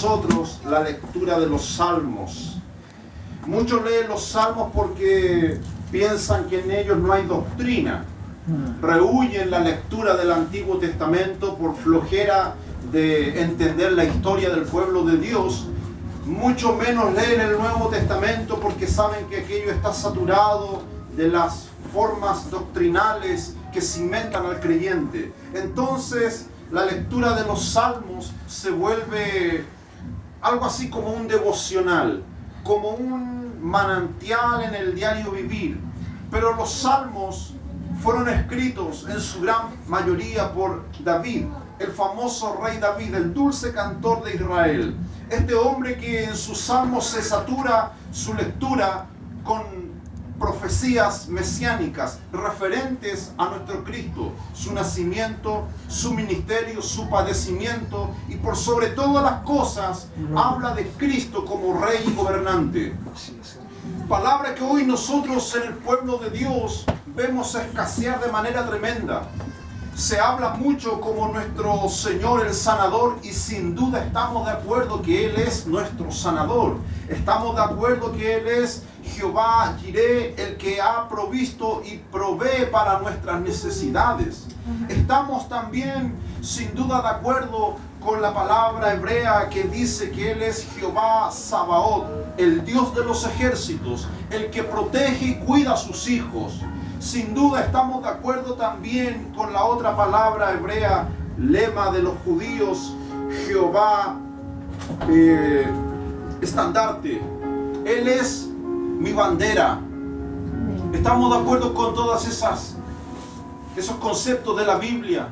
nosotros la lectura de los salmos. Muchos leen los salmos porque piensan que en ellos no hay doctrina. Rehuyen la lectura del Antiguo Testamento por flojera de entender la historia del pueblo de Dios. Mucho menos leen el Nuevo Testamento porque saben que aquello está saturado de las formas doctrinales que cimentan al creyente. Entonces, la lectura de los salmos se vuelve algo así como un devocional, como un manantial en el diario vivir. Pero los salmos fueron escritos en su gran mayoría por David, el famoso rey David, el dulce cantor de Israel. Este hombre que en sus salmos se satura su lectura con profecías mesiánicas referentes a nuestro Cristo, su nacimiento, su ministerio, su padecimiento y por sobre todas las cosas habla de Cristo como rey y gobernante. Palabra que hoy nosotros en el pueblo de Dios vemos escasear de manera tremenda. Se habla mucho como nuestro Señor el sanador y sin duda estamos de acuerdo que Él es nuestro sanador. Estamos de acuerdo que Él es Jehová Jireh, el que ha provisto y provee para nuestras necesidades. Estamos también sin duda de acuerdo con la palabra hebrea que dice que Él es Jehová Sabaoth, el Dios de los ejércitos, el que protege y cuida a sus hijos. Sin duda estamos de acuerdo también con la otra palabra hebrea, lema de los judíos, Jehová estandarte. Él es mi bandera. Estamos de acuerdo con todas esos conceptos de la Biblia,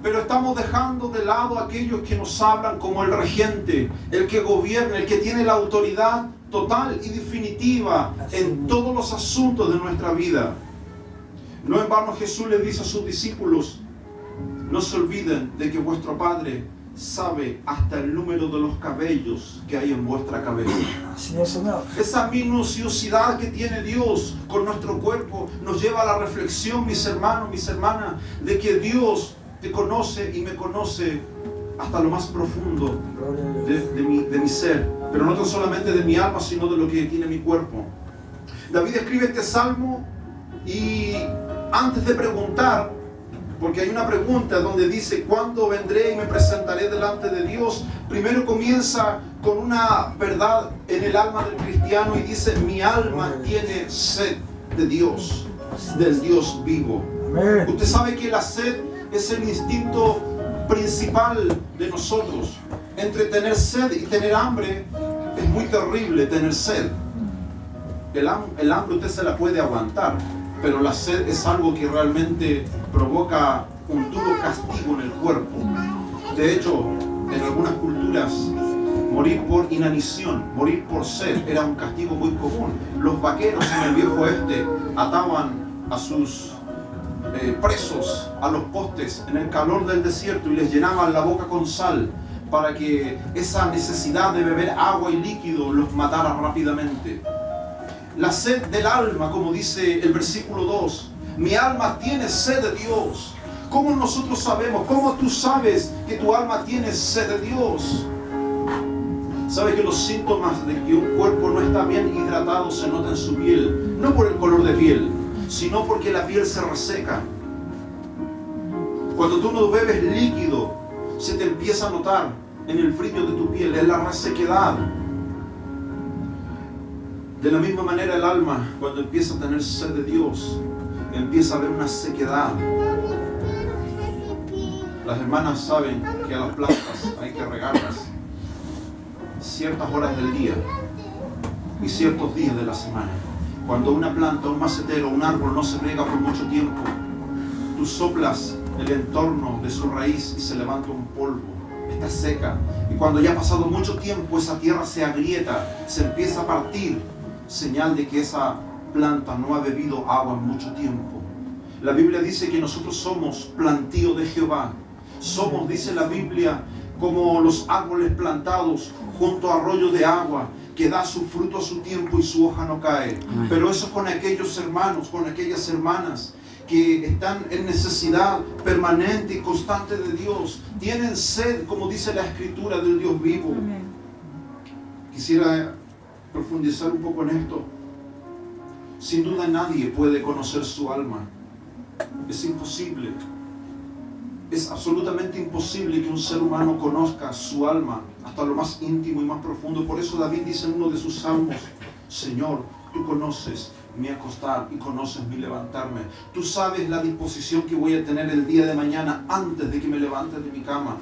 pero estamos dejando de lado aquellos que nos hablan como el regente, el que gobierna, el que tiene la autoridad total y definitiva en todos los asuntos de nuestra vida. No en vano Jesús le dice a sus discípulos: no se olviden de que vuestro Padre sabe hasta el número de los cabellos que hay en vuestra cabeza. Así es, Señor. Esa minuciosidad que tiene Dios con nuestro cuerpo nos lleva a la reflexión, mis hermanos, mis hermanas, de que Dios te conoce y me conoce hasta lo más profundo de mi ser, pero no tan solamente de mi alma, sino de lo que tiene mi cuerpo. David escribe este salmo y antes de preguntar, porque hay una pregunta donde dice ¿cuándo vendré y me presentaré delante de Dios? Primero comienza con una verdad en el alma del cristiano y dice: mi alma tiene sed de Dios, del Dios vivo. Amén. Usted sabe que la sed es el instinto principal de nosotros. Entre tener sed y tener hambre es muy terrible tener sed. El hambre usted se la puede aguantar, pero la sed es algo que realmente provoca un duro castigo en el cuerpo. De hecho, en algunas culturas, morir por inanición, morir por sed, era un castigo muy común. Los vaqueros en el viejo oeste ataban a sus presos a los postes en el calor del desierto y les llenaban la boca con sal para que esa necesidad de beber agua y líquido los matara rápidamente. La sed del alma, como dice el versículo 2, mi alma tiene sed de Dios. ¿Cómo nosotros sabemos? ¿Cómo tú sabes que tu alma tiene sed de Dios? ¿Sabes que los síntomas de que un cuerpo no está bien hidratado se notan en su piel? No por el color de piel, sino porque la piel se reseca. Cuando tú no bebes líquido, se te empieza a notar en el brillo de tu piel, es la resequedad. De la misma manera el alma, cuando empieza a tener sed de Dios, empieza a haber una sequedad. Las hermanas saben que a las plantas hay que regarlas ciertas horas del día y ciertos días de la semana. Cuando una planta, un macetero, un árbol no se riega por mucho tiempo, tú soplas el entorno de su raíz y se levanta un polvo, está seca. Y cuando ya ha pasado mucho tiempo, esa tierra se agrieta, se empieza a partir, señal de que esa planta no ha bebido agua en mucho tiempo. La Biblia dice que nosotros somos plantío de Jehová. Somos, dice la Biblia, como los árboles plantados junto a arroyos de agua, que da su fruto a su tiempo y su hoja no cae. Amén. Pero eso con aquellos hermanos, con aquellas hermanas que están en necesidad permanente y constante de Dios. Tienen sed, como dice la Escritura, del Dios vivo. Amén. Quisiera profundizar un poco en esto. Sin duda nadie puede conocer su alma. Es imposible. Es absolutamente imposible que un ser humano conozca su alma hasta lo más íntimo y más profundo. Por eso David dice en uno de sus salmos: Señor, tú conoces mi acostar y conoces mi levantarme. Tú sabes la disposición que voy a tener el día de mañana antes de que me levante de mi cama.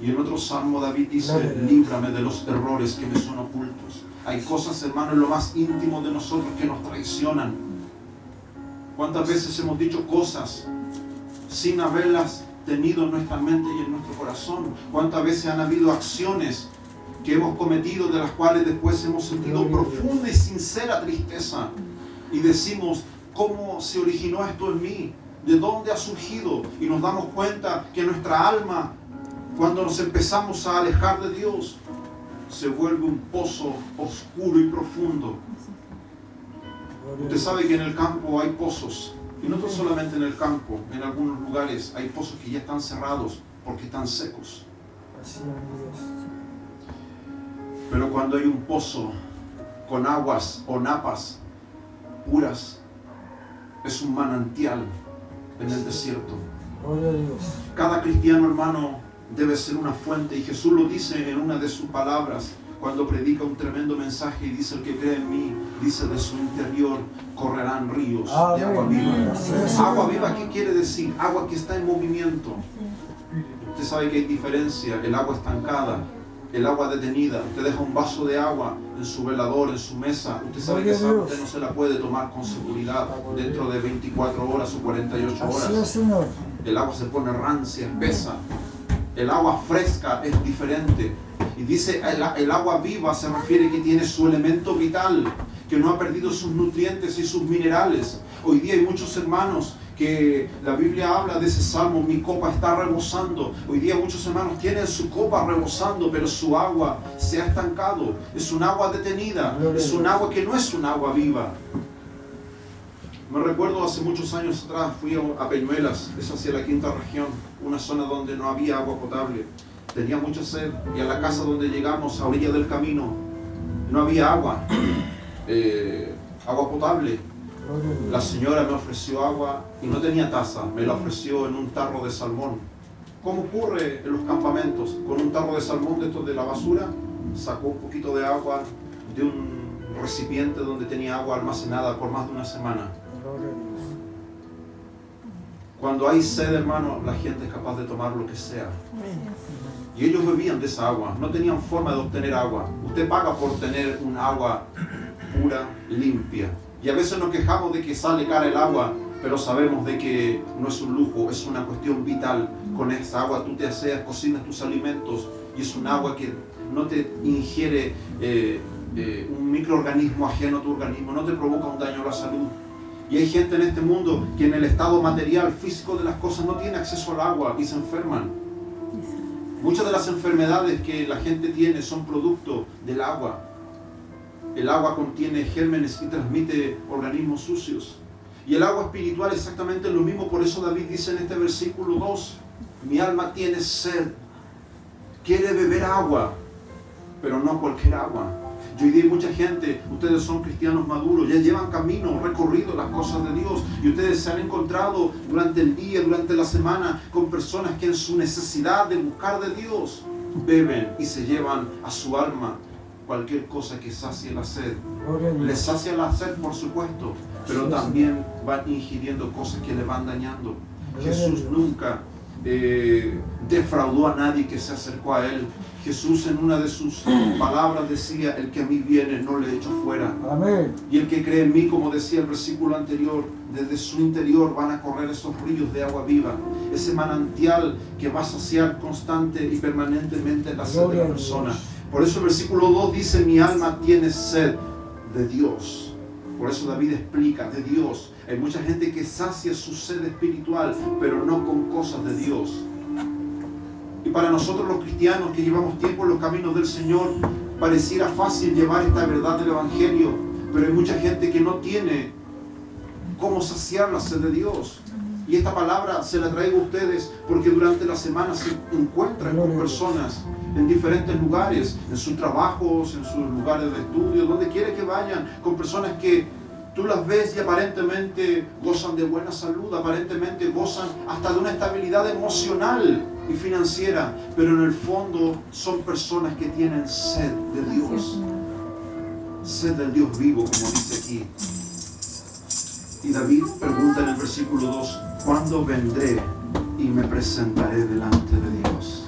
Y en otro salmo David dice: líbrame de los errores que me son ocultos. Hay cosas, hermano, en lo más íntimo de nosotros que nos traicionan. ¿Cuántas veces hemos dicho cosas sin haberlas tenido en nuestra mente y en nuestro corazón? ¿Cuántas veces han habido acciones que hemos cometido de las cuales después hemos sentido profunda y sincera tristeza? Y decimos: ¿cómo se originó esto en mí? ¿De dónde ha surgido? Y nos damos cuenta que nuestra alma, cuando nos empezamos a alejar de Dios, se vuelve un pozo oscuro y profundo. Usted sabe que en el campo hay pozos, y no solamente en el campo, en algunos lugares hay pozos que ya están cerrados porque están secos. Pero cuando hay un pozo con aguas o napas puras, es un manantial en el desierto. Cada cristiano, hermano, debe ser una fuente, y Jesús lo dice en una de sus palabras cuando predica un tremendo mensaje y dice: el que cree en mí, dice, de su interior correrán ríos de agua viva. Agua viva, ¿qué quiere decir? Agua que está en movimiento. Usted sabe que hay diferencia: el agua estancada, el agua detenida. Usted deja un vaso de agua en su velador, en su mesa, usted sabe que esa agua usted no se la puede tomar con seguridad dentro de 24 horas o 48 horas. El agua se pone rancia, espesa. El agua fresca es diferente. Y dice, el agua viva se refiere que tiene su elemento vital, que no ha perdido sus nutrientes y sus minerales. Hoy día hay muchos hermanos que la Biblia habla de ese salmo: mi copa está rebosando. Hoy día muchos hermanos tienen su copa rebosando, pero su agua se ha estancado. Es un agua detenida, es un agua que no es un agua viva. Me recuerdo hace muchos años atrás, fui a Peñuelas, es hacia la quinta región, una zona donde no había agua potable. Tenía mucha sed, y a la casa donde llegamos, a orilla del camino, no había agua, agua potable. La señora me ofreció agua y no tenía taza, me la ofreció en un tarro de salmón. Como ocurre en los campamentos, con un tarro de salmón de estos de la basura, sacó un poquito de agua de un recipiente donde tenía agua almacenada por más de una semana. Cuando hay sed, hermano, la gente es capaz de tomar lo que sea. Y ellos bebían de esa agua, no tenían forma de obtener agua. Usted paga por tener un agua pura, limpia. Y a veces nos quejamos de que sale cara el agua, pero sabemos de que no es un lujo, es una cuestión vital. Con esa agua tú te aseas, cocinas tus alimentos, y es un agua que no te ingiere un microorganismo ajeno a tu organismo, no te provoca un daño a la salud. Y hay gente en este mundo que en el estado material, físico de las cosas, no tiene acceso al agua y se enferman. Muchas de las enfermedades que la gente tiene son producto del agua. El agua contiene gérmenes y transmite organismos sucios. Y el agua espiritual es exactamente lo mismo. Por eso David dice en este versículo 2: mi alma tiene sed, quiere beber agua, pero no cualquier agua. Yo hoy día hay mucha gente, ustedes son cristianos maduros, ya llevan camino, recorrido las cosas de Dios, y ustedes se han encontrado durante el día, durante la semana, con personas que en su necesidad de buscar de Dios, beben y se llevan a su alma cualquier cosa que sacie la sed. Les sacia la sed, por supuesto, pero también van ingiriendo cosas que le van dañando. Jesús nunca defraudó a nadie que se acercó a Él. Jesús en una de sus palabras decía: el que a mí viene no le echo fuera. Amén. Y el que cree en mí, como decía el versículo anterior, desde su interior van a correr esos ríos de agua viva, ese manantial que va a saciar constante y permanentemente la sed de la persona. Por eso el versículo 2 dice: mi alma tiene sed de Dios. Por eso David explica, de Dios. Hay mucha gente que sacia su sed espiritual, pero no con cosas de Dios. Y para nosotros los cristianos que llevamos tiempo en los caminos del Señor, pareciera fácil llevar esta verdad del Evangelio, pero hay mucha gente que no tiene cómo saciar la sed de Dios. Y esta palabra se la traigo a ustedes porque durante la semana se encuentran con personas en diferentes lugares, en sus trabajos, en sus lugares de estudio, donde quiera que vayan, con personas que tú las ves y aparentemente gozan de buena salud, aparentemente gozan hasta de una estabilidad emocional y financiera, pero en el fondo son personas que tienen sed de Dios, sed del Dios vivo, como dice aquí. Y David pregunta en el versículo 2, ¿cuándo vendré y me presentaré delante de Dios?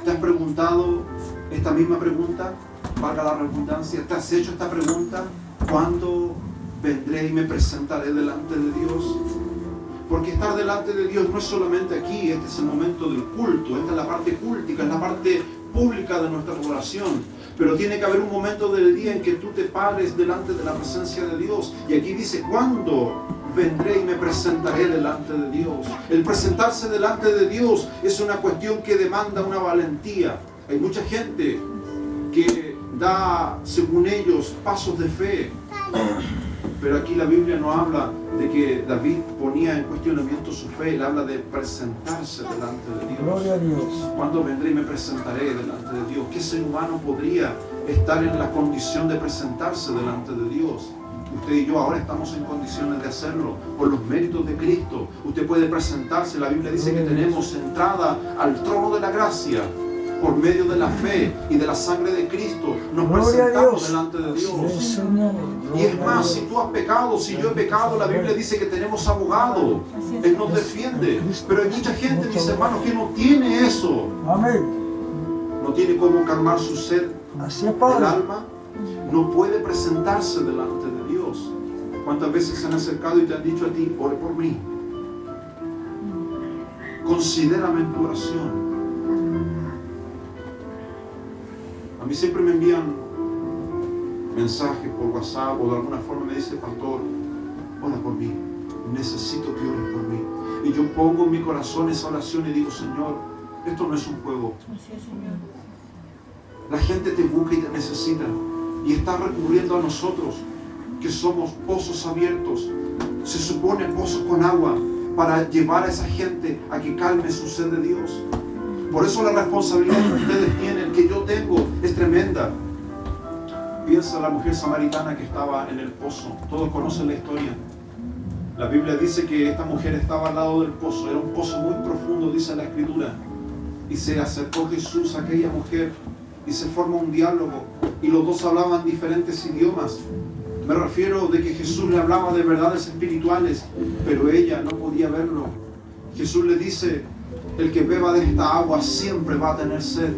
¿Te has preguntado esta misma pregunta? Valga la redundancia, ¿te has hecho esta pregunta? ¿Cuándo vendré y me presentaré delante de Dios? Porque estar delante de Dios no es solamente aquí, este es el momento del culto, esta es la parte cúltica, es la parte pública de nuestra oración. Pero tiene que haber un momento del día en que tú te pares delante de la presencia de Dios. Y aquí dice, ¿cuándo vendré y me presentaré delante de Dios? El presentarse delante de Dios es una cuestión que demanda una valentía. Hay mucha gente que da, según ellos, pasos de fe. Pero aquí la Biblia no habla de que David ponía en cuestionamiento su fe, él habla de presentarse delante de Dios. Gloria a Dios. ¿Cuándo vendré y me presentaré delante de Dios? ¿Qué ser humano podría estar en la condición de presentarse delante de Dios? Usted y yo ahora estamos en condiciones de hacerlo por los méritos de Cristo. Usted puede presentarse, la Biblia dice que tenemos entrada al trono de la gracia por medio de la fe y de la sangre de Cristo. Nos presentamos delante de Dios. Y es más, si tú has pecado, si yo he pecado, la Biblia dice que tenemos abogado. Él nos defiende. Pero hay mucha gente, mis hermanos, que no tiene eso. Amén. No tiene cómo calmar su sed del alma. No puede presentarse delante de Dios. ¿Cuántas veces se han acercado y te han dicho a ti, ore por mí? Considérame en tu oración. A mí siempre me envían mensajes por WhatsApp o de alguna forma me dice, pastor, ora por mí, necesito que ores por mí. Y yo pongo en mi corazón esa oración y digo, Señor, esto no es un juego. La gente te busca y te necesita y está recurriendo a nosotros, que somos pozos abiertos, se supone pozos con agua, para llevar a esa gente a que calme su sed de Dios. Por eso la responsabilidad que ustedes tienen, que yo tengo, es tremenda. Piensa la mujer samaritana que estaba en el pozo. Todos conocen la historia. La Biblia dice que esta mujer estaba al lado del pozo. Era un pozo muy profundo, dice la Escritura. Y se acercó Jesús a aquella mujer y se forma un diálogo. Y los dos hablaban diferentes idiomas. Me refiero de que Jesús le hablaba de verdades espirituales, pero ella no podía verlo. Jesús le dice, el que beba de esta agua siempre va a tener sed.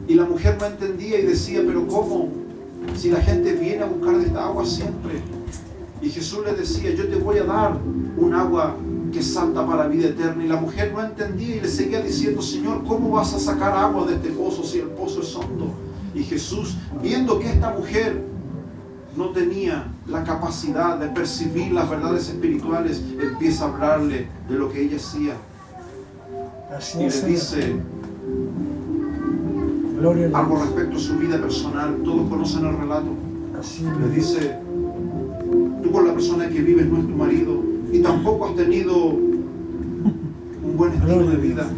Y la mujer no entendía y decía, pero ¿cómo? Si la gente viene a buscar de esta agua siempre. Y Jesús le decía, yo te voy a dar un agua que salta para la vida eterna. Y la mujer no entendía y le seguía diciendo, Señor, ¿cómo vas a sacar agua de este pozo si el pozo es hondo? Y Jesús, viendo que esta mujer no tenía la capacidad de percibir las verdades espirituales, empieza a hablarle de lo que ella hacía. Y le dice algo respecto a su vida personal. Todos conocen el relato. Le dice, tú con la persona que vives no es tu marido y tampoco has tenido un buen estilo de vida.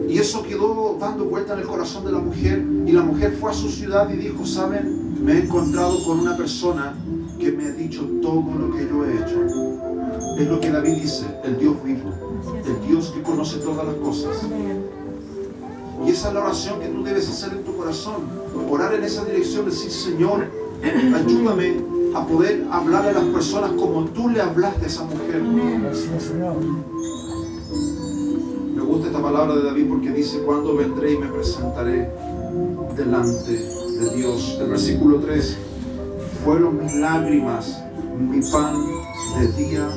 Y eso quedó dando vuelta en el corazón de la mujer, y la mujer fue a su ciudad y dijo, ¿saben? Me he encontrado con una persona que me ha dicho todo lo que yo he hecho. Es lo que David dice, el Dios vivo, el Dios que conoce todas las cosas. Y esa es la oración que tú debes hacer en tu corazón. Orar en esa dirección, decir, Señor, ayúdame a poder hablarle a las personas como tú le hablaste a esa mujer. Me gusta esta palabra de David porque dice, ¿cuándo vendré y me presentaré delante de Dios? El versículo 3, fueron mis lágrimas, mi pan de día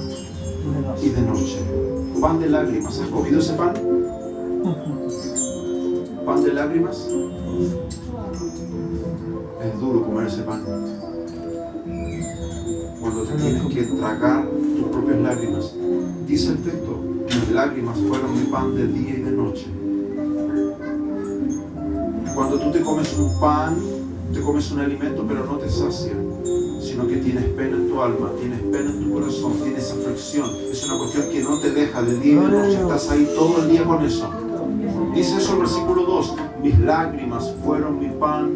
y de noche. Pan de lágrimas. ¿Has comido ese pan? ¿Pan de lágrimas? Es duro comer ese pan. Cuando te tienes que tragar tus propias lágrimas. Dice el texto, mis lágrimas fueron mi pan de día y de noche. Cuando tú te comes un pan, te comes un alimento, pero no te sacia, sino que tienes pena en tu alma, tienes pena en tu corazón, tienes aflicción. Es una cuestión que no te deja de día y de noche, estás ahí todo el día con eso. Dice eso el versículo 2, mis lágrimas fueron mi pan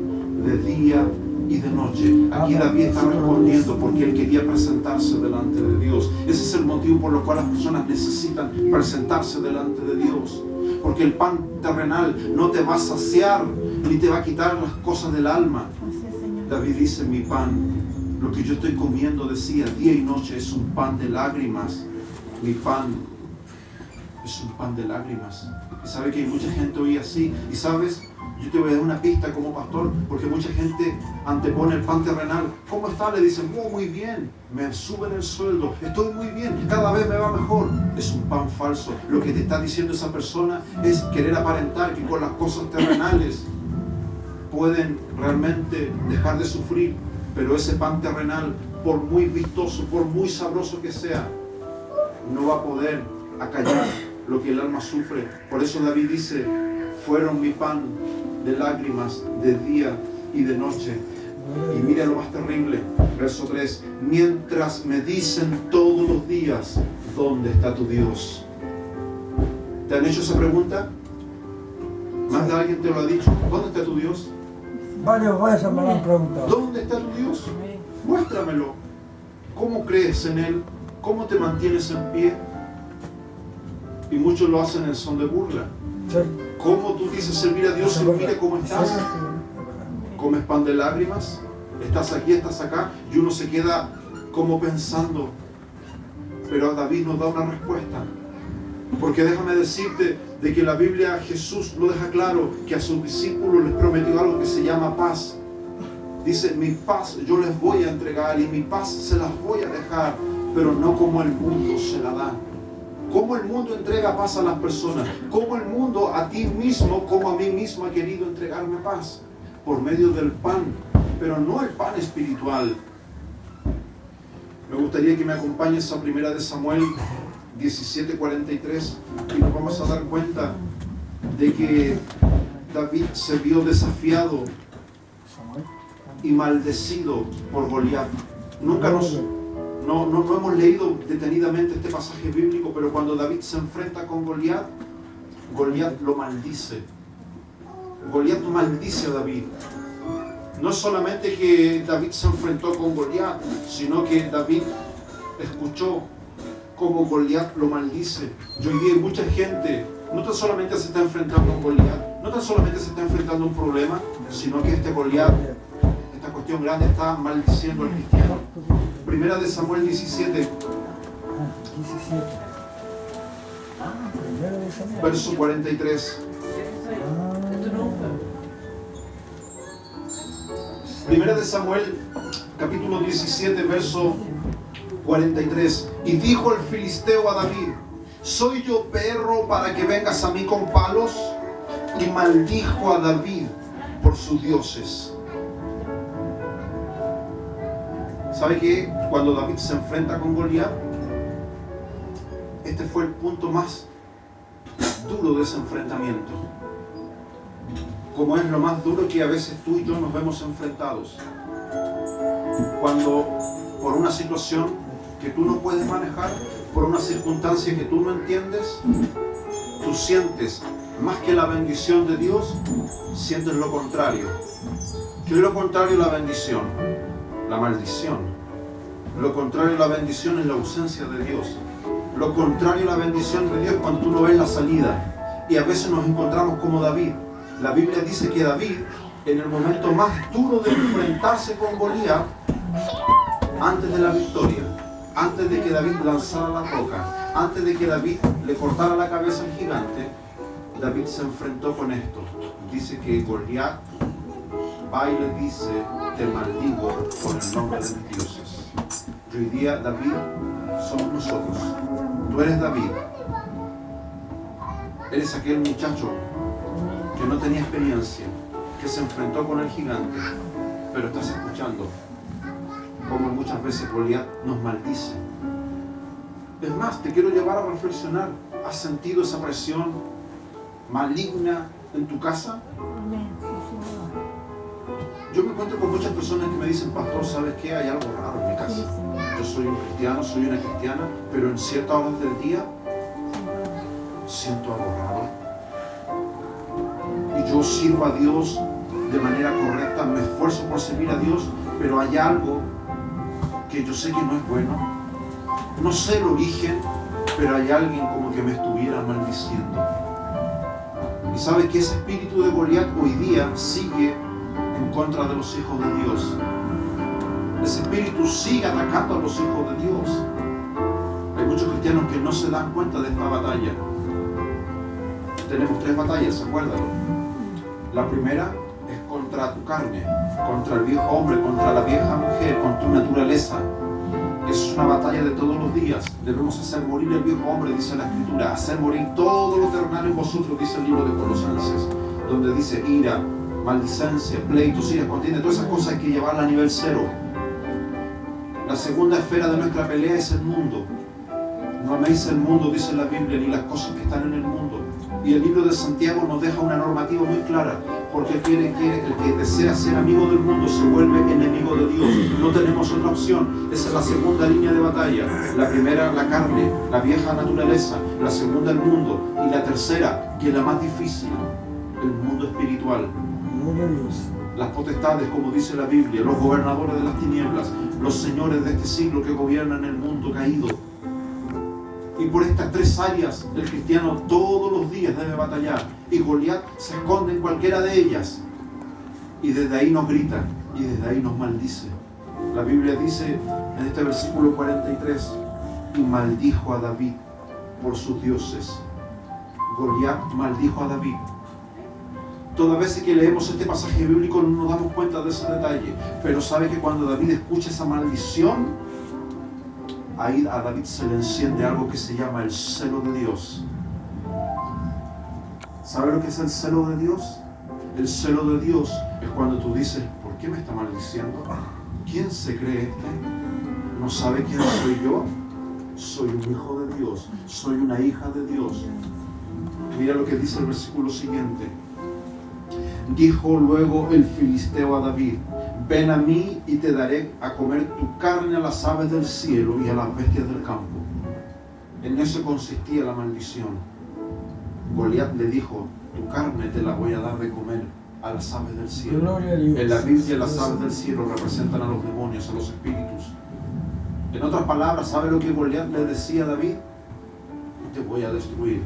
de día y de noche. Aquí David está respondiendo porque él quería presentarse delante de Dios. Ese es el motivo por el cual las personas necesitan presentarse delante de Dios. Porque el pan terrenal no te va a saciar ni te va a quitar las cosas del alma. David dice, mi pan, lo que yo estoy comiendo, decía, día y noche, es un pan de lágrimas. Mi pan es un pan de lágrimas. Y sabe que hay mucha gente hoy así. Y sabes, yo te voy a dar una pista como pastor, porque mucha gente antepone el pan terrenal. ¿Cómo está? Le dicen, oh, muy bien, me suben el sueldo, estoy muy bien, cada vez me va mejor. Es un pan falso. Lo que te está diciendo esa persona es querer aparentar que con las cosas terrenales pueden realmente dejar de sufrir, pero ese pan terrenal, por muy vistoso, por muy sabroso que sea, no va a poder acallar lo que el alma sufre. Por eso David dice, fueron mi pan de lágrimas de día y de noche. Y mira lo más terrible, verso 3, mientras me dicen todos los días, ¿dónde está tu Dios? ¿Te han hecho esa pregunta? ¿Más de alguien te lo ha dicho? ¿Dónde está tu Dios? Varios veces me lo han preguntado. ¿Dónde está tu Dios? Muéstramelo. ¿Cómo crees en Él? ¿Cómo te mantienes en pie? Y muchos lo hacen en son de burla. Sí. ¿Cómo tú dices servir a Dios y mire cómo estás? ¿Comes pan de lágrimas? ¿Estás aquí, estás acá? Y uno se queda como pensando. Pero David nos da una respuesta. Porque déjame decirte de que la Biblia, Jesús lo deja claro, que a sus discípulos les prometió algo que se llama paz. Dice, mi paz yo les voy a entregar y mi paz se las voy a dejar, pero no como el mundo se la da. ¿Cómo el mundo entrega paz a las personas? ¿Cómo el mundo a ti mismo, como a mí mismo ha querido entregarme paz? Por medio del pan, pero no el pan espiritual. Me gustaría que me acompañes a 1 Samuel 17:43 y nos vamos a dar cuenta de que David se vio desafiado y maldecido por Goliat. Nunca no hemos leído detenidamente este pasaje bíblico, pero cuando David se enfrenta con Goliat, Goliat lo maldice. Goliat maldice a David. No solamente que David se enfrentó con Goliat, sino que David escuchó cómo Goliat lo maldice. Y hoy día hay mucha gente, no tan solamente se está enfrentando a un Goliat, no tan solamente se está enfrentando a un problema, sino que este Goliat, esta cuestión grande, está maldiciendo al cristiano. 1 Samuel 17, verso 43. 1 Samuel, capítulo 17, verso 43. Y dijo el filisteo a David, ¿soy yo perro para que vengas a mí con palos? Y maldijo a David por sus dioses. ¿Sabe qué? Cuando David se enfrenta con Goliat, este fue el punto más duro de ese enfrentamiento. Como es lo más duro que a veces tú y yo nos vemos enfrentados. Cuando por una situación que tú no puedes manejar, por una circunstancia que tú no entiendes, tú sientes más que la bendición de Dios, sientes lo contrario. ¿Qué es lo contrario a la bendición? La maldición. Lo contrario a la bendición es la ausencia de Dios. Lo contrario a la bendición de Dios es cuando tú no ves la salida. Y a veces nos encontramos como David. La Biblia dice que David, en el momento más duro de enfrentarse con Goliat, antes de la victoria, antes de que David lanzara la roca, antes de que David le cortara la cabeza al gigante, David se enfrentó con esto. Dice que Goliat va y le dice, te maldigo por el nombre de mis dioses. Y hoy día David somos nosotros. Tú eres David. Eres aquel muchacho que no tenía experiencia, que se enfrentó con el gigante, pero estás escuchando como muchas veces Goliat nos maldice. Es más, te quiero llevar a reflexionar. ¿Has sentido esa presión maligna en tu casa? Yo me encuentro con muchas personas que me dicen, pastor, ¿sabes qué? Hay algo raro en mi casa. Yo soy un cristiano, soy una cristiana, pero en ciertas horas del día siento algo raro. Y yo sirvo a Dios de manera correcta, me esfuerzo por servir a Dios, pero hay algo que yo sé que no es bueno. No sé el origen, pero hay alguien como que me estuviera maldiciendo. Y sabes que ese espíritu de Goliat hoy día sigue en contra de los hijos de Dios. Ese espíritu sigue atacando a los hijos de Dios. Hay muchos cristianos que no se dan cuenta de esta batalla. Tenemos 3 batallas, acuérdalo. La primera es contra tu carne, contra el viejo hombre, contra la vieja mujer, con tu naturaleza. Es una batalla de todos los días. Debemos hacer morir el viejo hombre, dice la Escritura. Hacer morir todo lo terrenal en vosotros, dice el libro de Colosenses, donde dice ira, maldicencia, pleitos, ira, contienda. Todas esas cosas hay que llevarlas a nivel 0. La segunda esfera de nuestra pelea es el mundo. No améis el mundo, dice la Biblia, ni las cosas que están en el mundo. Y el libro de Santiago nos deja una normativa muy clara, porque el que desea ser amigo del mundo se vuelve enemigo de Dios. No tenemos otra opción. Esa es la segunda línea de batalla. La primera, la carne, la vieja naturaleza. La segunda, el mundo. Y la tercera, que es la más difícil, el mundo espiritual. Las potestades, como dice la Biblia, los gobernadores de las tinieblas, los señores de este siglo que gobiernan el mundo caído. Y por estas 3 áreas el cristiano todos los días debe batallar. Y Goliat se esconde en cualquiera de ellas. Y desde ahí nos grita y desde ahí nos maldice. La Biblia dice en este versículo 43, y maldijo a David por sus dioses. Goliat maldijo a David. Todas veces que leemos este pasaje bíblico no nos damos cuenta de ese detalle. Pero sabe que cuando David escucha esa maldición, ahí a David se le enciende algo que se llama el celo de Dios. ¿Sabe lo que es el celo de Dios? El celo de Dios es cuando tú dices, ¿por qué me está maldiciendo? ¿Quién se cree este? ¿No sabe quién soy yo? Soy un hijo de Dios, soy una hija de Dios. Mira lo que dice el versículo siguiente. Dijo luego el filisteo a David, ven a mí y te daré a comer tu carne a las aves del cielo y a las bestias del campo. En eso consistía la maldición. Goliat le dijo, tu carne te la voy a dar de comer a las aves del cielo. En la Biblia las aves del cielo representan a los demonios, a los espíritus. En otras palabras, ¿sabe lo que Goliat le decía a David? Te voy a destruir.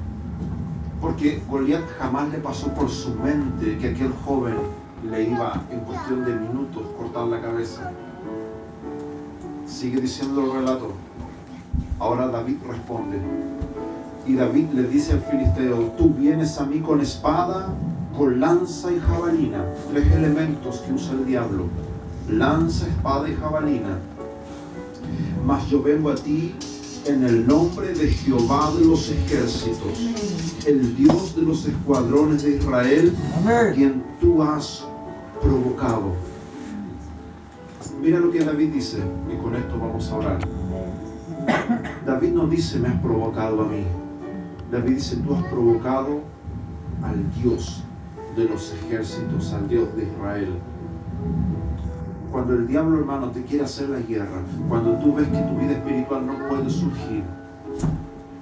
Porque Goliat jamás le pasó por su mente que aquel joven le iba en cuestión de minutos cortar la cabeza. Sigue diciendo el relato. Ahora David responde. Y David le dice al filisteo, tú vienes a mí con espada, con lanza y jabalina. 3 elementos que usa el diablo. Lanza, espada y jabalina. Mas yo vengo a ti en el nombre de Jehová de los ejércitos, el Dios de los escuadrones de Israel, Amén, quien tú has provocado. Mira lo que David dice, y con esto vamos a orar. David no dice, me has provocado a mí. David dice, tú has provocado al Dios de los ejércitos, al Dios de Israel. Cuando el diablo, hermano, te quiere hacer la guerra, cuando tú ves que tu vida espiritual no puede surgir,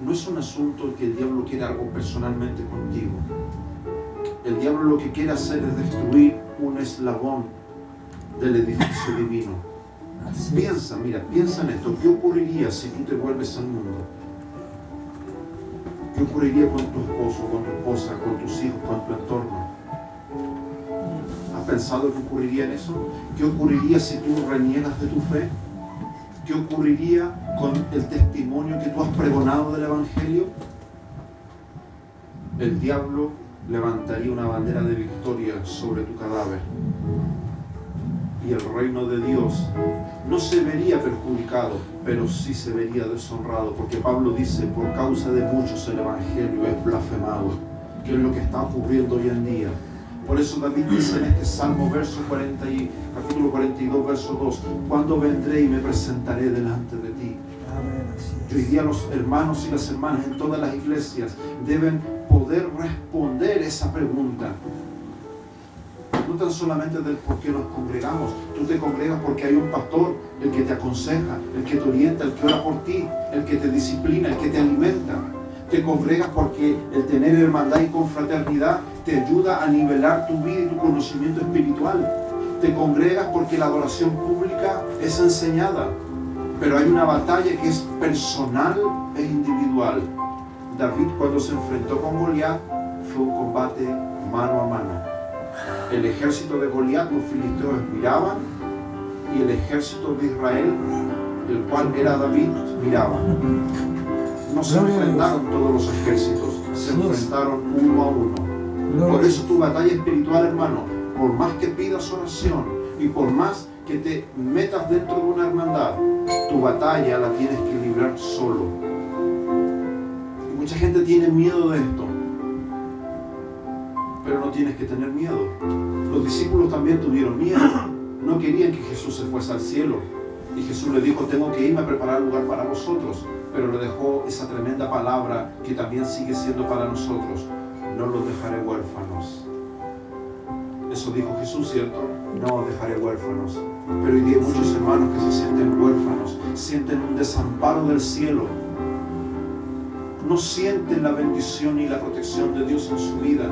no es un asunto que el diablo quiere algo personalmente contigo. El diablo lo que quiere hacer es destruir un eslabón del edificio divino. Piensa, mira, piensa en esto. ¿Qué ocurriría si tú te vuelves al mundo? ¿Qué ocurriría con tu esposo, con tu esposa, con tus hijos, con tu entorno? ¿Has pensado qué ocurriría en eso? ¿Qué ocurriría si tú reniegas de tu fe? ¿Qué ocurriría con el testimonio que tú has pregonado del Evangelio? El diablo levantaría una bandera de victoria sobre tu cadáver. Y el reino de Dios no se vería perjudicado, pero sí se vería deshonrado, porque Pablo dice, por causa de muchos el Evangelio es blasfemado, que es lo que está ocurriendo hoy en día. Por eso David dice en este Salmo capítulo 42, verso 2, ¿cuándo vendré y me presentaré delante de ti? Y hoy día los hermanos y las hermanas en todas las iglesias deben poder responder esa pregunta. no tan solamente del por qué nos congregamos. Tú te congregas porque hay un pastor, el que te aconseja, el que te orienta, el que ora por ti, el que te disciplina, el que te alimenta. Te congregas porque el tener hermandad y confraternidad te ayuda a nivelar tu vida y tu conocimiento espiritual. Te congregas porque la adoración pública es enseñada, pero hay una batalla que es personal e individual. David, cuando se enfrentó con Goliat, fue un combate mano a mano. El ejército de Goliat, los filisteos miraban, y el ejército de Israel, el cual era David, miraba. No se enfrentaron todos los ejércitos, se enfrentaron uno a uno. Por eso tu batalla espiritual, hermano, por más que pidas oración y por más que te metas dentro de una hermandad, tu batalla la tienes que librar solo. Y mucha gente tiene miedo de esto, pero no tienes que tener miedo. Los discípulos también tuvieron miedo, no querían que Jesús se fuese al cielo, y Jesús le dijo: tengo que irme a preparar lugar para vosotros, pero le dejó esa tremenda palabra que también sigue siendo para nosotros: no los dejaré huérfanos. Eso dijo Jesús, ¿cierto? No os dejaré huérfanos. Pero hoy día hay muchos hermanos que se sienten huérfanos, sienten un desamparo del cielo, no sienten la bendición y la protección de Dios en su vida.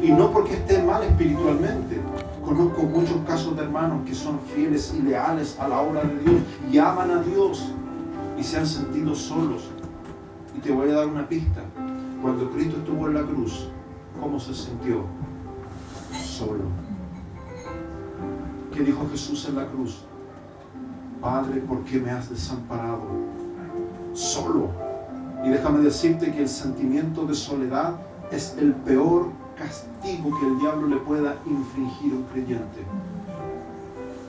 Y no porque estén mal espiritualmente. Conozco muchos casos de hermanos que son fieles y leales a la obra de Dios y aman a Dios y se han sentido solos. Y te voy a dar una pista. Cuando Cristo estuvo en la cruz, ¿cómo se sintió? Solo. ¿Qué dijo Jesús en la cruz? Padre, ¿por qué me has desamparado? Solo. Y déjame decirte que el sentimiento de soledad es el peor castigo que el diablo le pueda infligir a un creyente.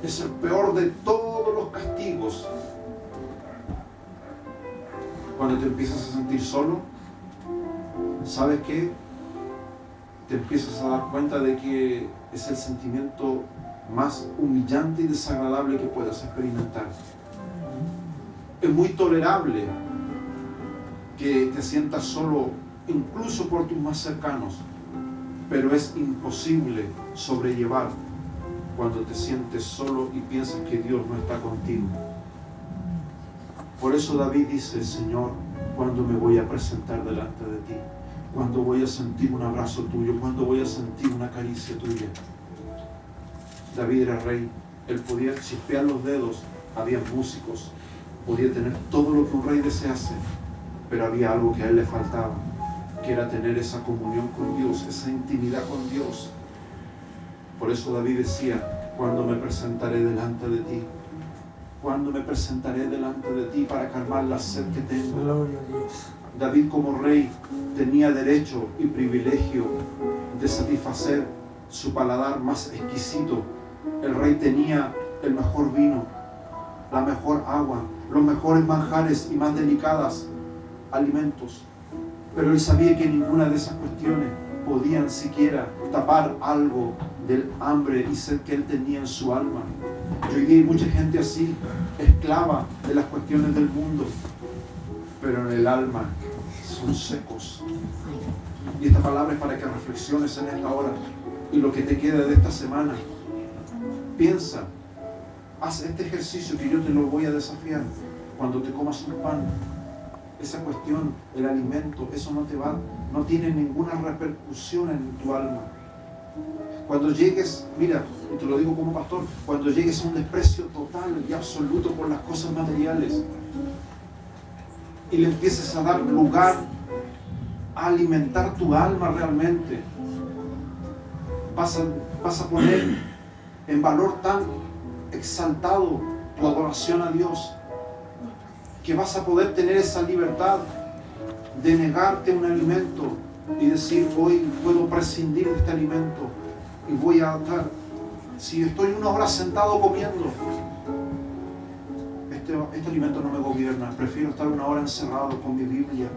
Es el peor de todos los castigos. Cuando te empiezas a sentir solo, ¿sabes qué? Te empiezas a dar cuenta de que es el sentimiento más humillante y desagradable que puedas experimentar. Es muy tolerable que te sientas solo, incluso por tus más cercanos, pero es imposible sobrellevar cuando te sientes solo y piensas que Dios no está contigo. Por eso David dice: Señor, ¿cuándo me voy a presentar delante de ti? ¿Cuándo voy a sentir un abrazo tuyo? ¿Cuándo voy a sentir una caricia tuya? David era rey, él podía chispear los dedos, había músicos, podía tener todo lo que un rey desease, pero había algo que a él le faltaba, que era tener esa comunión con Dios, esa intimidad con Dios. Por eso David decía: ¿cuándo me presentaré delante de ti? ¿Cuándo me presentaré delante de ti para calmar la sed que tengo? Gloria a Dios. David, como rey, tenía derecho y privilegio de satisfacer su paladar más exquisito. El rey tenía el mejor vino, la mejor agua, los mejores manjares y más delicadas alimentos. Pero él sabía que ninguna de esas cuestiones podían siquiera tapar algo del hambre y sed que él tenía en su alma. Y hoy día hay mucha gente así, esclava de las cuestiones del mundo, pero en el alma son secos. Y esta palabra es para que reflexiones en esta hora y lo que te queda de esta semana. Piensa, haz este ejercicio que yo te lo voy a desafiar. Cuando te comas un pan, esa cuestión, el alimento, eso no tiene ninguna repercusión en tu alma. Cuando llegues, mira, y te lo digo como pastor, cuando llegues a un desprecio total y absoluto por las cosas materiales y le empieces a dar lugar a alimentar tu alma realmente, vas a poner en valor tan exaltado tu adoración a Dios, que vas a poder tener esa libertad de negarte un alimento y decir: hoy puedo prescindir de este alimento y voy a estar, si estoy 1 hora sentado comiendo, este alimento no me gobierna, prefiero estar 1 hora encerrado con mi Biblia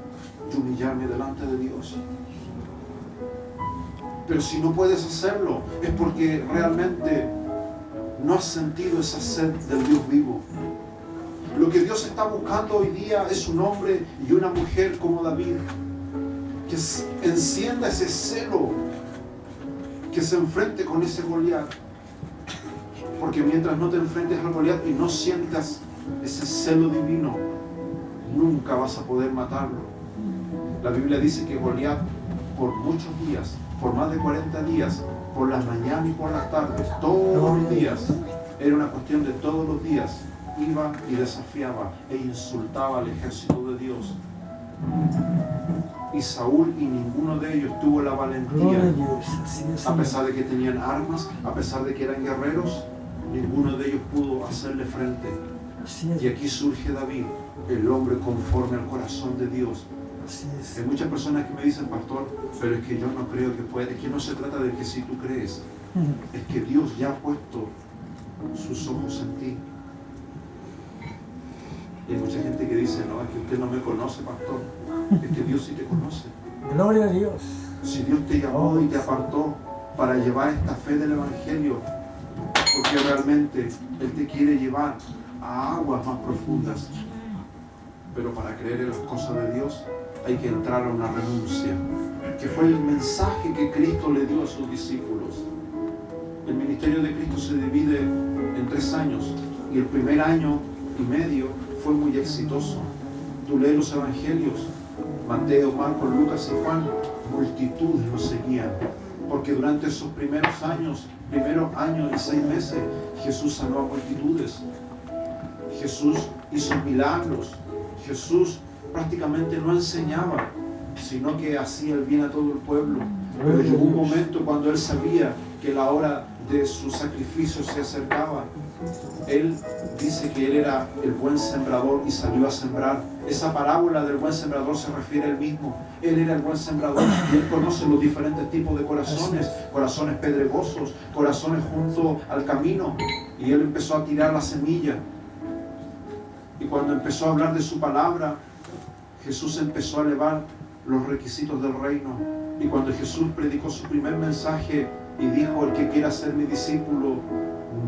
y humillarme delante de Dios. Pero si no puedes hacerlo, es porque realmente no has sentido esa sed del Dios vivo. Lo que Dios está buscando hoy día es un hombre y una mujer como David, que encienda ese celo que se enfrente con ese Goliat. Porque mientras no te enfrentes al Goliat y no sientas ese celo divino, nunca vas a poder matarlo. La Biblia dice que Goliat, por muchos días, por más de 40 días, por las mañanas y por las tardes, todos los días, era una cuestión de todos los días, iba y desafiaba e insultaba al ejército de Dios. Y Saúl y ninguno de ellos tuvo la valentía, a pesar de que tenían armas, a pesar de que eran guerreros, ninguno de ellos pudo hacerle frente. Y aquí surge David, el hombre conforme al corazón de Dios. Hay muchas personas que me dicen, pastor, pero es que yo no creo que pueda. Es que no se trata de que si tú crees, es que Dios ya ha puesto sus ojos en ti. Y hay mucha gente que dice, no, es que usted no me conoce, pastor. Es que Dios sí te conoce. Gloria a Dios. Si Dios te llamó y te apartó para llevar esta fe del Evangelio, porque realmente Él te quiere llevar a aguas más profundas. Pero para creer en las cosas de Dios hay que entrar a una renuncia, que fue el mensaje que Cristo le dio a sus discípulos. El ministerio de Cristo se divide en 3 años y el primer año y medio fue muy exitoso. Tú lees los evangelios, Mateo, Marcos, Lucas y Juan, multitudes lo seguían, porque durante esos primeros años y 6 meses, Jesús sanó a multitudes, Jesús hizo milagros, Jesús prácticamente no enseñaba, sino que hacía el bien a todo el pueblo. Pero llegó un momento cuando Él sabía que la hora de su sacrificio se acercaba. Él dice que Él era el buen sembrador y salió a sembrar. Esa parábola del buen sembrador se refiere a Él mismo. Él era el buen sembrador y Él conoce los diferentes tipos de corazones, corazones pedregosos, corazones junto al camino. Y Él empezó a tirar la semilla. Y cuando empezó a hablar de su palabra, Jesús empezó a elevar los requisitos del reino. Y cuando Jesús predicó su primer mensaje y dijo, el que quiera ser mi discípulo,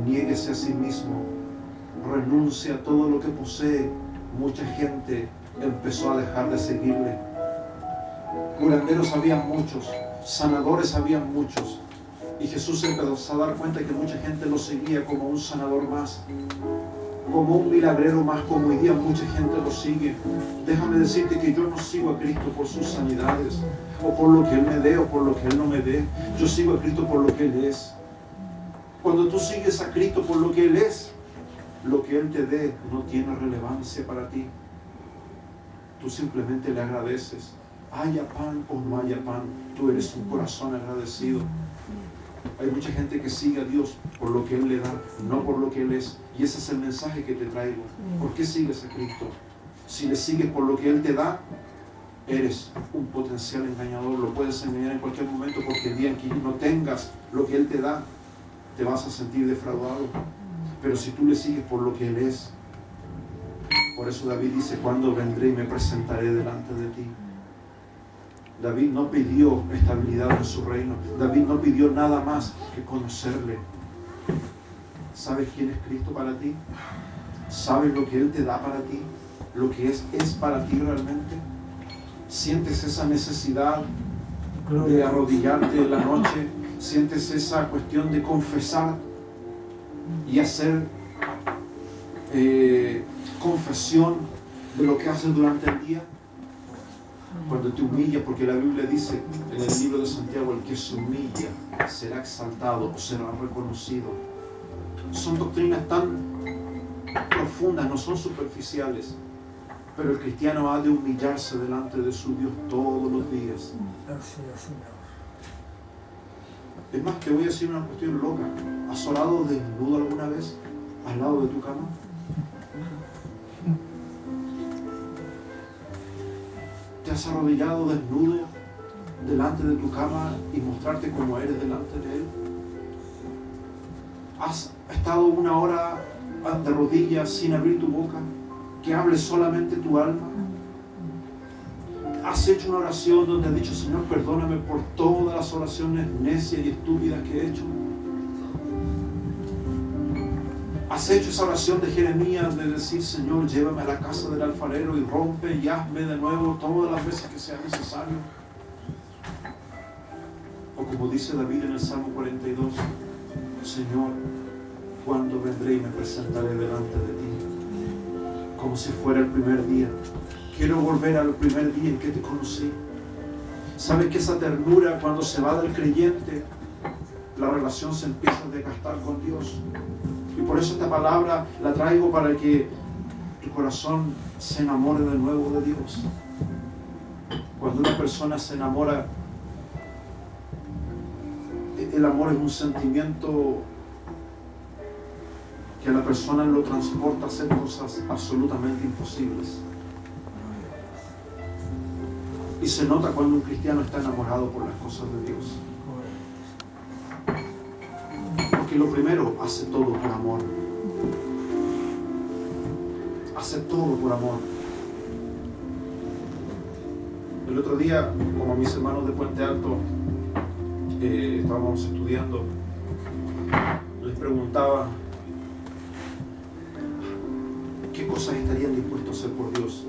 niéguese a sí mismo, renuncie a todo lo que posee, mucha gente empezó a dejar de seguirle. Curanderos habían muchos, sanadores habían muchos, y Jesús empezó a dar cuenta que mucha gente lo seguía como un sanador más, como un milagrero más, como hoy día mucha gente lo sigue. Déjame decirte que yo no sigo a Cristo por sus sanidades, o por lo que Él me dé, o por lo que Él no me dé. Yo sigo a Cristo por lo que Él es. Cuando tú sigues a Cristo por lo que Él es, lo que Él te dé no tiene relevancia para ti. Tú simplemente le agradeces. Haya pan o no haya pan, tú eres un corazón agradecido. Hay mucha gente que sigue a Dios por lo que Él le da, no por lo que Él es. Y ese es el mensaje que te traigo. ¿Por qué sigues a Cristo? Si le sigues por lo que Él te da, eres un potencial engañador. Lo puedes engañar en cualquier momento, porque el día en que no tengas lo que Él te da, te vas a sentir defraudado. Pero si tú le sigues por lo que Él es, por eso David dice, cuando vendré y me presentaré delante de ti. David no pidió estabilidad en su reino. David no pidió nada más que conocerle. ¿Sabes quién es Cristo para ti? ¿Sabes lo que Él te da para ti? ¿Lo que es para ti realmente? ¿Sientes esa necesidad de arrodillarte en la noche? ¿Sientes esa cuestión de confesar y hacer confesión de lo que haces durante el día? Cuando te humillas, porque la Biblia dice en el libro de Santiago, el que se humilla será exaltado o será reconocido. Son doctrinas tan profundas, no son superficiales, pero el cristiano ha de humillarse delante de su Dios todos los días. Es más, te voy a decir una cuestión loca. ¿Has orado desnudo alguna vez al lado de tu cama? ¿Te has arrodillado desnudo delante de tu cama y mostrarte como eres delante de Él? ¿Has estado 1 hora de rodillas sin abrir tu boca? Que hable solamente tu alma. ¿Has hecho una oración donde has dicho, Señor, perdóname por todas las oraciones necias y estúpidas que he hecho? ¿Has hecho esa oración de Jeremías de decir, Señor, llévame a la casa del alfarero y rompe y hazme de nuevo todas las veces que sea necesario? O como como dice David en el Salmo 42, Señor, ¿cuándo vendré y me presentaré delante de ti? Como si fuera el primer día. Quiero volver al primer día en que te conocí. ¿Sabes que esa ternura, cuando se va del creyente, la relación se empieza a desgastar con Dios? Y por eso esta palabra la traigo para que tu corazón se enamore de nuevo de Dios. Cuando una persona se enamora, el amor es un sentimiento que a la persona lo transporta a hacer cosas absolutamente imposibles. Y se nota cuando un cristiano está enamorado por las cosas de Dios. Porque lo primero, hace todo por amor. Hace todo por amor. El otro día, como mis hermanos de Puente Alto, estábamos estudiando, les preguntaba qué cosas estarían dispuestos a hacer por Dios,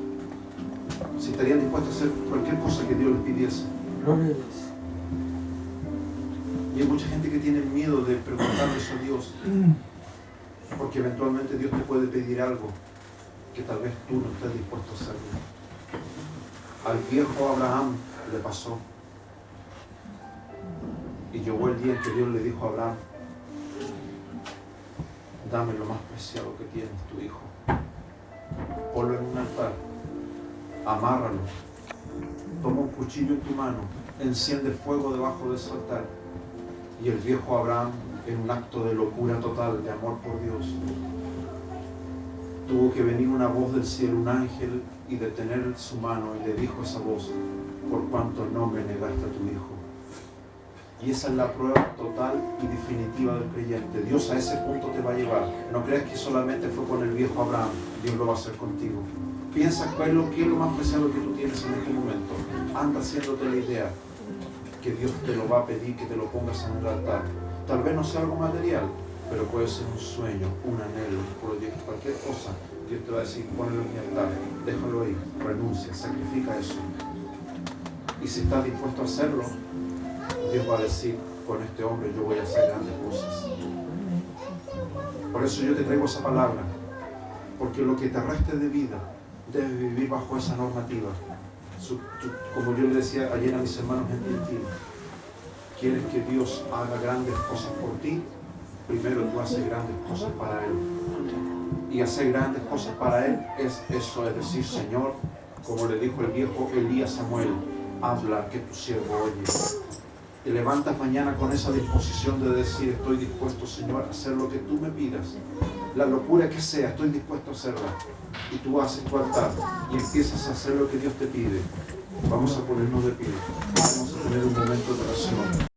si estarían dispuestos a hacer cualquier cosa que Dios les pidiese. Y hay mucha gente que tiene miedo de preguntarle eso a Dios, porque eventualmente Dios te puede pedir algo que tal vez tú no estés dispuesto a hacerlo. Al viejo Abraham le pasó. Y llegó el día en que Dios le dijo a Abraham, dame lo más preciado que tienes, tu hijo. Ponlo en un altar, amárralo, toma un cuchillo en tu mano, enciende fuego debajo de ese altar. Y el viejo Abraham, en un acto de locura total, de amor por Dios, tuvo que venir una voz del cielo, un ángel, y detener su mano, y le dijo esa voz, por cuanto no me negaste a tu hijo. Y esa es la prueba total y definitiva del creyente. Dios a ese punto te va a llevar. No creas que solamente fue con el viejo Abraham. Dios lo va a hacer contigo. Piensa qué es lo más preciado que tú tienes en este momento. Anda haciéndote la idea que Dios te lo va a pedir, que te lo pongas en el altar. Tal vez no sea algo material, pero puede ser un sueño, un anhelo, un proyecto, cualquier cosa. Dios te va a decir, ponlo en mi altar, déjalo ahí, renuncia, sacrifica eso. Y si estás dispuesto a hacerlo, Dios va a decir, con este hombre yo voy a hacer grandes cosas. Por eso yo te traigo esa palabra, porque lo que te reste de vida, debes vivir bajo esa normativa. Como yo le decía ayer a mis hermanos en Gentil, ¿quieres que Dios haga grandes cosas por ti? Primero tú haces grandes cosas para Él. Y hacer grandes cosas para Él es eso, es decir, Señor, como le dijo el viejo Elías a Samuel, habla que tu siervo oye. Te levantas mañana con esa disposición de decir, estoy dispuesto, Señor, a hacer lo que tú me pidas. La locura que sea, estoy dispuesto a hacerla. Y tú haces tu altar y empiezas a hacer lo que Dios te pide. Vamos a ponernos de pie. Vamos a tener un momento de oración.